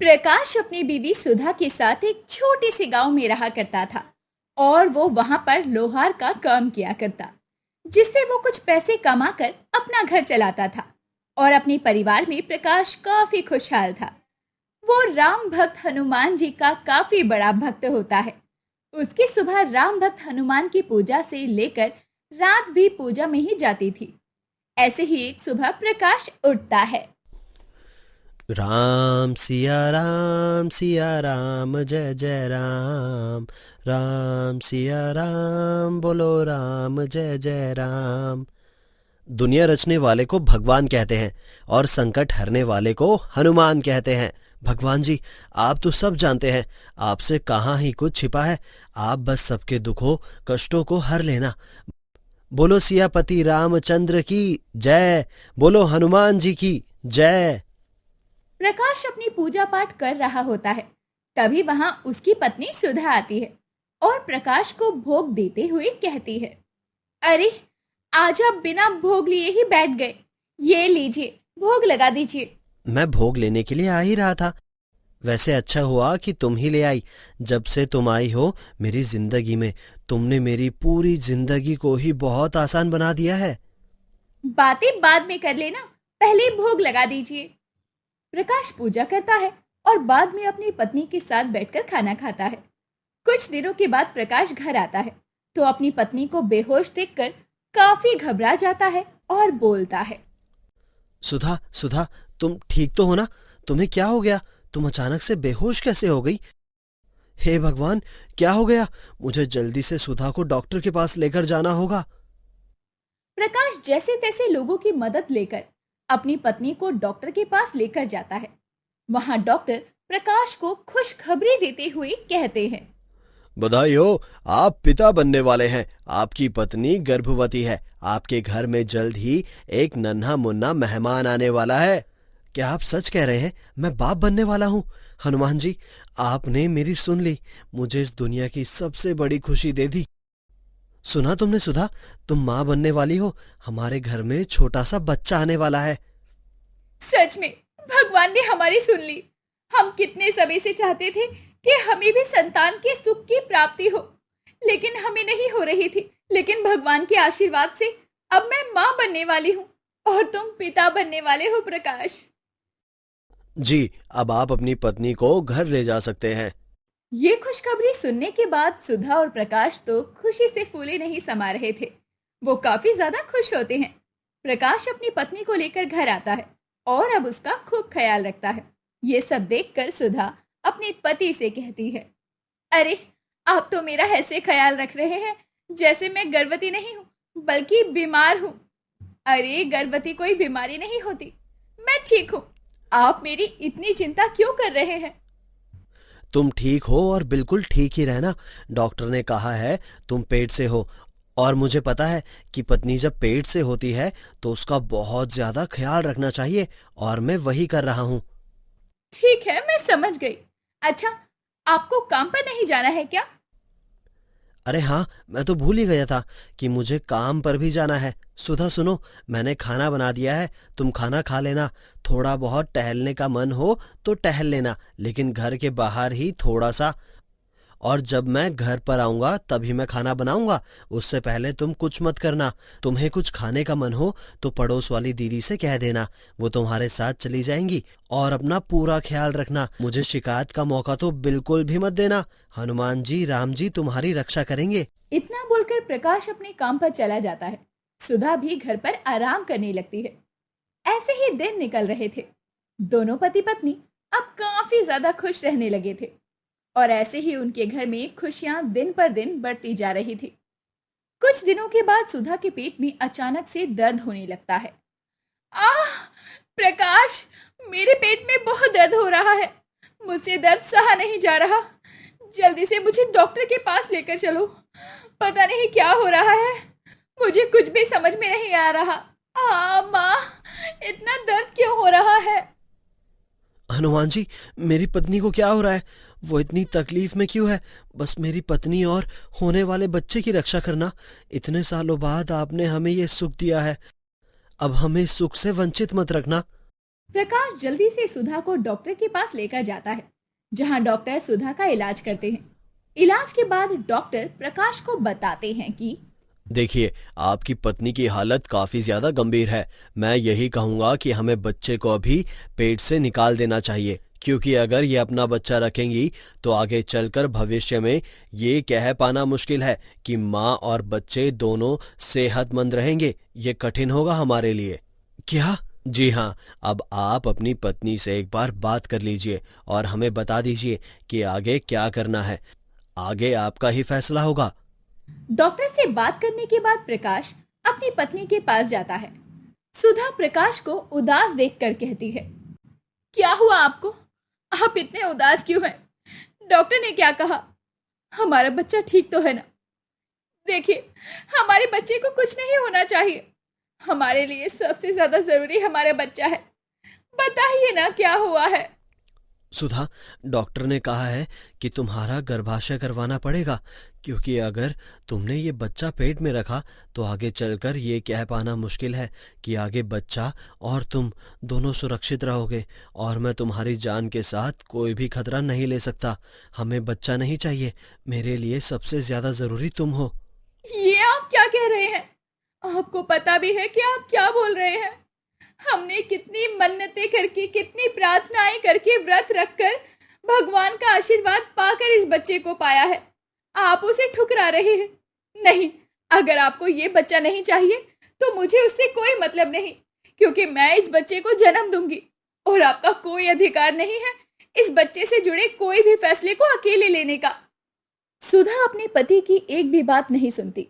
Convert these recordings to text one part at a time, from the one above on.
प्रकाश अपनी बीवी सुधा के साथ एक छोटे से गांव में रहा करता था और वो वहां पर लोहार का काम किया करता, जिससे वो कुछ पैसे कमाकर अपना घर चलाता था। और अपने परिवार में प्रकाश काफी खुशहाल था। वो राम भक्त हनुमान जी का काफी बड़ा भक्त होता है। उसकी सुबह राम भक्त हनुमान की पूजा से लेकर रात भी पूजा में ही जाती थी। ऐसे ही एक सुबह प्रकाश उठता है। सिया राम जय जय राम। राम सिया राम बोलो राम जय जय राम। दुनिया रचने वाले को भगवान कहते हैं और संकट हरने वाले को हनुमान कहते हैं। भगवान जी, आप तो सब जानते हैं, आपसे कहाँ ही कुछ छिपा है। आप बस सबके दुखों कष्टों को हर लेना। बोलो सियापति रामचंद्र की जय। बोलो हनुमान जी की जय। प्रकाश अपनी पूजा पाठ कर रहा होता है। तभी वहां उसकी पत्नी सुधा आती है और प्रकाश को भोग देते हुए कहती है, अरे आज आप बिना भोग लिए ही बैठ गए। ये लीजिए, भोग लगा दीजिए। मैं भोग लेने के लिए आ ही रहा था। वैसे अच्छा हुआ कि तुम ही ले आई। जब से तुम आई हो मेरी जिंदगी में, तुमने मेरी पूरी जिंदगी को ही बहुत आसान बना दिया है। बातें बाद में कर लेना, पहले भोग लगा दीजिए। प्रकाश पूजा करता है और बाद में अपनी पत्नी के साथ बैठकर खाना खाता है। कुछ दिनों के बाद प्रकाश घर आता है तो अपनी पत्नी को बेहोश देखकर काफी घबरा जाता है और बोलता है, सुधा सुधा, तुम ठीक तो हो ना? तुम्हें क्या हो गया? तुम अचानक से बेहोश कैसे हो गई? हे भगवान, क्या हो गया? मुझे जल्दी से सुधा को डॉक्टर के पास लेकर जाना होगा। प्रकाश जैसे तैसे लोगों की मदद लेकर अपनी पत्नी को डॉक्टर के पास लेकर जाता है। वहां डॉक्टर प्रकाश को खुशखबरी देते हुए कहते हैं, बधाई हो, आप पिता बनने वाले हैं। आपकी पत्नी गर्भवती है। आपके घर में जल्द ही एक नन्हा मुन्ना मेहमान आने वाला है। क्या आप सच कह रहे हैं? मैं बाप बनने वाला हूँ। हनुमान जी, आपने मेरी सुन ली। मुझे इस दुनिया की सबसे बड़ी खुशी दे दी। सुना तुमने सुधा? तुम माँ बनने वाली हो। हमारे घर में छोटा सा बच्चा आने वाला है। सच में भगवान ने हमारी सुन ली। हम कितने समय से चाहते थे कि हमें भी संतान के सुख की प्राप्ति हो, लेकिन हमें नहीं हो रही थी। लेकिन भगवान के आशीर्वाद से अब मैं माँ बनने वाली हूँ और तुम पिता बनने वाले हो प्रकाश। जी, अब आप अपनी पत्नी को घर ले जा सकते हैं। ये खुशखबरी सुनने के बाद सुधा और प्रकाश तो खुशी से फूले नहीं समा रहे थे। वो काफी ज्यादा खुश होते हैं। प्रकाश अपनी पत्नी को लेकर घर आता है और अब उसका खूब ख्याल रखता है। ये सब देखकर सुधा अपने पति से कहती है, अरे आप तो मेरा ऐसे ख्याल रख रहे हैं जैसे मैं गर्भवती नहीं हूँ बल्कि बीमार हूँ। अरे गर्भवती कोई बीमारी नहीं होती, मैं ठीक हूँ। आप मेरी इतनी चिंता क्यों कर रहे हैं? तुम ठीक हो और बिल्कुल ठीक ही रहना। डॉक्टर ने कहा है तुम पेट से हो, और मुझे पता है कि पत्नी जब पेट से होती है तो उसका बहुत ज्यादा ख्याल रखना चाहिए, और मैं वही कर रहा हूँ। ठीक है, मैं समझ गई। अच्छा, आपको काम पर नहीं जाना है क्या? अरे हाँ, मैं तो भूल ही गया था कि मुझे काम पर भी जाना है। सुधा सुनो, मैंने खाना बना दिया है। तुम खाना खा लेना। थोड़ा बहुत टहलने का मन हो तो टहल लेना, लेकिन घर के बाहर ही थोड़ा सा। और जब मैं घर पर आऊंगा तभी मैं खाना बनाऊंगा। उससे पहले तुम कुछ मत करना। तुम्हें कुछ खाने का मन हो तो पड़ोस वाली दीदी से कह देना, वो तुम्हारे साथ चली जाएंगी। और अपना पूरा ख्याल रखना। मुझे शिकायत का मौका तो बिल्कुल भी मत देना। हनुमान जी राम जी तुम्हारी रक्षा करेंगे। इतना बोलकर प्रकाश अपने काम पर चला जाता है। सुधा भी घर पर आराम करने लगती है। ऐसे ही दिन निकल रहे थे। दोनों पति पत्नी अब काफी ज्यादा खुश रहने लगे थे और ऐसे ही उनके घर में खुशियां दिन पर दिन बढ़ती जा रही थी। कुछ दिनों के बाद सुधा के पेट में अचानक से दर्द होने लगता है। आह! प्रकाश, मेरे पेट में बहुत दर्द हो रहा है। मुझसे दर्द सहा नहीं जा रहा। जल्दी से मुझे डॉक्टर के पास लेकर चलो। पता नहीं क्या हो रहा है। मुझे कुछ भी समझ में नहीं आ रहा। माँ, इतना दर्द क्यों हो रहा है? हनुमान जी, मेरी पत्नी को क्या हो रहा है? वो इतनी तकलीफ में क्यों है? बस मेरी पत्नी और होने वाले बच्चे की रक्षा करना। इतने सालों बाद आपने हमें ये सुख दिया है, अब हमें इस सुख से वंचित मत रखना। प्रकाश जल्दी से सुधा को डॉक्टर के पास लेकर जाता है, जहां डॉक्टर सुधा का इलाज करते हैं। इलाज के बाद डॉक्टर प्रकाश को बताते हैं कि देखिए, आपकी पत्नी की हालत काफी ज्यादा गंभीर है। मैं यही कहूंगा कि हमें बच्चे को अभी पेट से निकाल देना चाहिए, क्योंकि अगर ये अपना बच्चा रखेंगी तो आगे चलकर भविष्य में ये कह पाना मुश्किल है कि माँ और बच्चे दोनों सेहतमंद रहेंगे। ये कठिन होगा हमारे लिए। क्या? जी हाँ। अब आप अपनी पत्नी से एक बार बात कर लीजिए और हमें बता दीजिए कि आगे क्या करना है। आगे आपका ही फैसला होगा। डॉक्टर से बात करने के बाद प्रकाश अपनी पत्नी के पास जाता है। सुधा प्रकाश को उदास देखकर कहती है, क्या हुआ आपको? आप इतने उदास क्यों हैं? डॉक्टर ने क्या कहा? हमारा बच्चा ठीक तो है ना? देखिए, हमारे बच्चे को कुछ नहीं होना चाहिए। हमारे लिए सबसे ज्यादा जरूरी हमारा बच्चा है। बताइए ना क्या हुआ है? सुधा, डॉक्टर ने कहा है कि तुम्हारा गर्भाशय करवाना पड़ेगा, क्योंकि अगर तुमने ये बच्चा पेट में रखा तो आगे चलकर ये कह पाना मुश्किल है कि आगे बच्चा और तुम दोनों सुरक्षित रहोगे, और मैं तुम्हारी जान के साथ कोई भी खतरा नहीं ले सकता। हमें बच्चा नहीं चाहिए। मेरे लिए सबसे ज्यादा जरूरी तुम हो। ये आप क्या कह रहे हैं? आपको पता भी है कि आप क्या बोल रहे हैं? हमने कितनी मन्नतें करके, कितनी प्रार्थनाएं करके, व्रत रखकर भगवान का आशीर्वाद पाकर इस बच्चे को पाया है। आप उसे ठुकरा रहे हैं। नहीं, अगर आपको ये बच्चा नहीं चाहिए तो मुझे उससे कोई मतलब नहीं, क्योंकि मैं इस बच्चे को जन्म दूंगी और आपका कोई अधिकार नहीं है इस बच्चे से जुड़े कोई भी फैसले को अकेले लेने का। सुधा अपने पति की एक भी बात नहीं सुनती,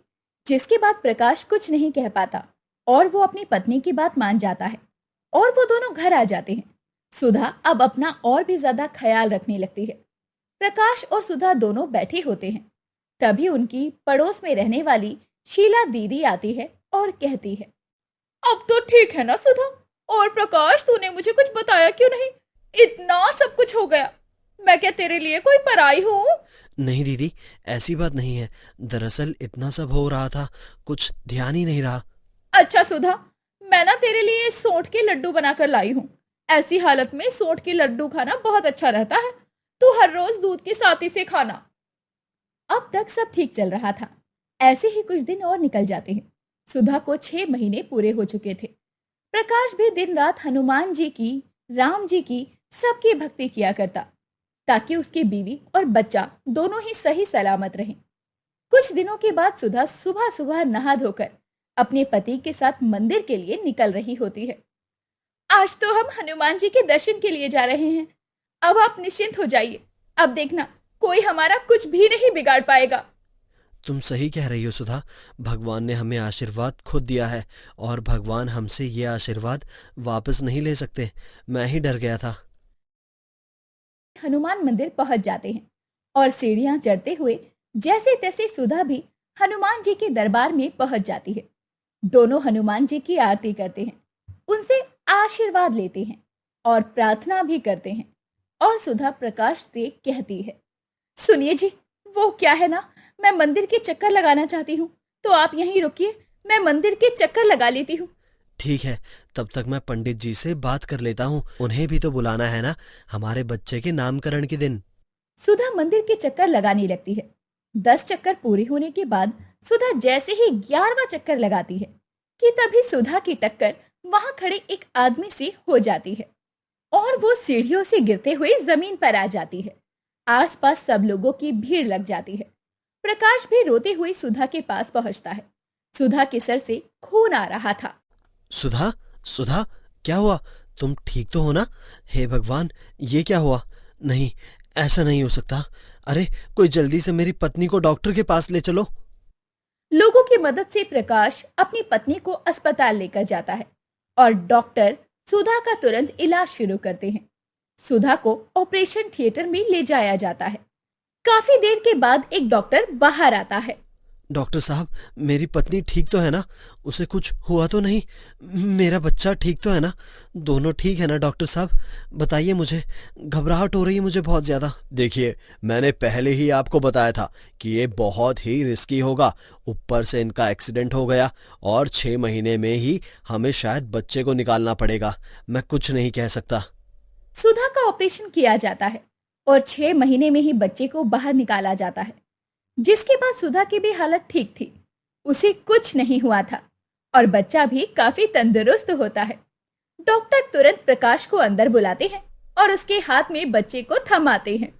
जिसके बाद प्रकाश कुछ नहीं कह पाता और वो अपनी पत्नी की बात मान जाता है और वो दोनों घर आ जाते हैं। सुधा अब अपना और भी ज्यादा ख्याल रखने लगती है। प्रकाश और सुधा दोनों बैठे होते हैं। तभी उनकी पड़ोस में रहने वाली शीला दीदी आती है और कहती है, अब तो ठीक है ना सुधा? और प्रकाश, तूने मुझे कुछ बताया क्यों नहीं? इतना सब कुछ हो गया, मैं क्या तेरे लिए कोई पराई हूँ? नहीं दीदी, ऐसी बात नहीं है। दरअसल इतना सब हो रहा था, कुछ ध्यान ही नहीं रहा। अच्छा सुधा, मैं ना तेरे लिए सोंठ के लड्डू बनाकर लाई हूँ। ऐसी हालत में सोंठ के लड्डू खाना बहुत अच्छा रहता है। तू हर रोज दूध के साथ इसे खाना। अब तक सब ठीक चल रहा था। ऐसे ही कुछ दिन और निकल जाते हैं। सुधा को 6 महीने पूरे हो चुके थे। प्रकाश भी दिन रात हनुमान जी की, राम जी की, सबकी भक्ति किया करता, ताकि उसकी बीवी और बच्चा दोनों ही सही सलामत रहें। कुछ दिनों के बाद सुधा सुबह सुबह नहा धोकर अपने पति के साथ मंदिर के लिए निकल रही होती है। आज तो हम हनुमान जी के दर्शन के लिए जा रहे हैं। अब आप निश्चिंत हो जाइए। अब देखना, कोई हमारा कुछ भी नहीं बिगाड़ पाएगा। तुम सही कह रही हो सुधा। भगवान ने हमें आशीर्वाद खुद दिया है, और भगवान हमसे ये आशीर्वाद वापस नहीं ले सकते। मैं ही डर गया था। हनुमान मंदिर पहुंच जाते हैं और सीढ़ियां चढ़ते हुए जैसे तैसे सुधा भी हनुमान जी के दरबार में पहुंच जाती है। दोनों हनुमान जी की आरती करते हैं, उनसे आशीर्वाद लेते हैं और प्रार्थना भी करते हैं। और सुधा प्रकाश से कहती है, सुनिए जी, वो क्या है ना, मैं मंदिर के चक्कर लगाना चाहती हूँ, तो आप यहीं रुकिए, मैं मंदिर के चक्कर लगा लेती हूँ। ठीक है, तब तक मैं पंडित जी से बात कर लेता हूँ। उन्हें भी तो बुलाना है ना, हमारे बच्चे के नामकरण के दिन। सुधा मंदिर के चक्कर लगाने लगती है। 10 चक्कर पूरे होने के बाद सुधा जैसे ही 11वां चक्कर लगाती है कि तभी सुधा की टक्कर वहां खड़े एक आदमी से हो जाती है और वो सीढ़ियों से गिरते हुए जमीन पर आ जाती है। आसपास सब लोगों की भीड़ लग जाती है। प्रकाश भी रोते हुए सुधा के पास पहुंचता है। सुधा के सर से खून आ रहा था। सुधा, सुधा, क्या हुआ? तुम ठीक तो हो ना? हे भगवान, ये क्या हुआ? नहीं, ऐसा नहीं हो सकता। अरे, कोई जल्दी से मेरी पत्नी को डॉक्टर के पास ले चलो। लोगों की मदद से प्रकाश अपनी पत्नी को अस्पताल लेकर जाता है और डॉक्टर सुधा का तुरंत इलाज शुरू करते हैं। सुधा को ऑपरेशन थिएटर में ले जाया जाता है। काफी देर के बाद एक डॉक्टर बाहर आता है। डॉक्टर साहब, मेरी पत्नी ठीक तो है ना? उसे कुछ हुआ तो नहीं? मेरा बच्चा ठीक तो है ना? दोनों ठीक है ना डॉक्टर साहब? बताइए मुझे, घबराहट हो रही है मुझे बहुत ज़्यादा। देखिए, मैंने पहले ही आपको बताया था कि ये बहुत ही रिस्की होगा। ऊपर से इनका एक्सीडेंट हो गया और 6 महीने में ही हमें शायद बच्चे को निकालना पड़ेगा। मैं कुछ नहीं कह सकता। सुधा का ऑपरेशन किया जाता है और 6 महीने में ही बच्चे को बाहर निकाला जाता है, जिसके बाद सुधा की भी हालत ठीक थी। उसे कुछ नहीं हुआ था और बच्चा भी काफी तंदुरुस्त होता है। डॉक्टर तुरंत प्रकाश को अंदर बुलाते हैं और उसके हाथ में बच्चे को थमाते हैं।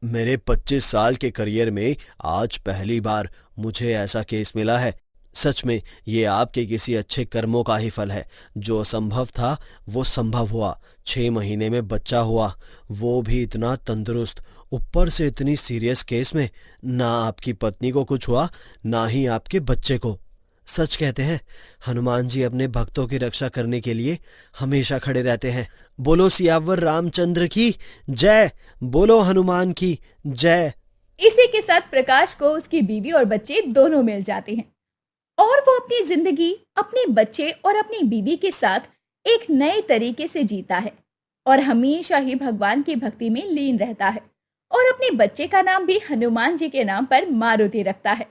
मेरे 25 साल के करियर में आज पहली बार मुझे ऐसा केस मिला है। सच में ये आपके किसी अच्छे कर्मों का ही फल है। जो असंभव था वो संभव हुआ। 6 महीने में बच्चा हुआ, वो भी इतना तंदुरुस्त, ऊपर से इतनी सीरियस केस में। ना आपकी पत्नी को कुछ हुआ, ना ही आपके बच्चे को। सच कहते हैं, हनुमान जी अपने भक्तों की रक्षा करने के लिए हमेशा खड़े रहते हैं। बोलो सियावर रामचंद्र की जय। बोलो हनुमान की जय। इसी के साथ प्रकाश को उसकी बीवी और बच्चे दोनों मिल जाते हैं और वो अपनी जिंदगी अपने बच्चे और अपनी बीवी के साथ एक नए तरीके से जीता है और हमेशा ही भगवान की भक्ति में लीन रहता है और अपने बच्चे का नाम भी हनुमान जी के नाम पर मारुति रखता है।